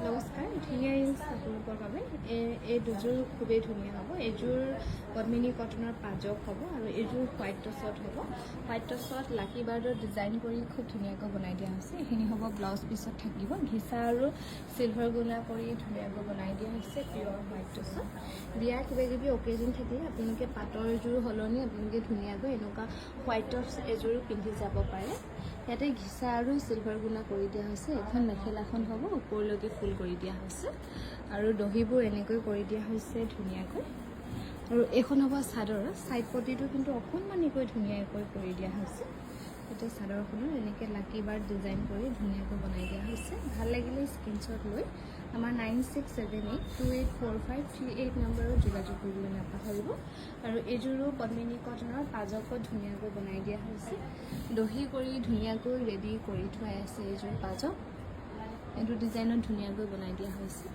নমস্কাৰ, ধুনীয়া ৰিলছ আপোনালোকৰ বাবে এই দুযোৰ খুবেই ধুনীয়া হ'ব। এইযোৰ পদ্মিনী কটনৰ পাজক হ'ব আৰু এইযোৰ হোৱাইট টচত হ'ব। হোৱাইট টচত লাকি বাৰ্ডৰ ডিজাইন কৰি খুব ধুনীয়াকৈ বনাই দিয়া হৈছে। এইখিনি হ'ব ব্লাউজ পিছত থাকিব, ঘিচা আৰু চিলভাৰ গুণা কৰি ধুনীয়াকৈ বনাই দিয়া হৈছে পিয়ৰ হোৱাইট টচত। বিয়াৰ কিবাকিবি অকেজন থাকিলে আপোনালোকে পাটৰ এযোৰ সলনি আপোনালোকে ধুনীয়াকৈ এনেকুৱা হোৱাইট টচ এযোৰো পিন্ধি যাব পাৰে। ইয়াতে ঘিচা আৰু চিলভাৰ গুণা কৰি দিয়া হৈছে। এখন মেখেলাখন হ'ব, ওপৰলৈকে ফুল কৰি দিয়া হৈছে আৰু দহিবোৰ এনেকৈ কৰি দিয়া হৈছে ধুনীয়াকৈ। আৰু এইখন হ'ব চাদৰ, ছাইড পটিটো কিন্তু অকণমানিকৈ ধুনীয়াকৈ কৰি দিয়া হৈছে। এতিয়া চাদৰখনৰ এনেকৈ লাকি বাৰ্ড ডিজাইন কৰি ধুনীয়াকৈ বনাই দিয়া হৈছে। ভাল লাগিলে স্ক্ৰীনশ্বট লৈ আমাৰ 9678284538 নম্বৰত যোগাযোগ কৰিবলৈ নাপাহৰিব। আৰু এইযোৰো পদ্মিনী কটনৰ পাজকত ধুনীয়াকৈ বনাই দিয়া হৈছে। দহি কৰি ধুনীয়াকৈ ৰেডি কৰি থোৱাই আছে এইযোৰ পাজক। এইটো ডিজাইনত ধুনীয়াকৈ বনাই দিয়া হৈছে।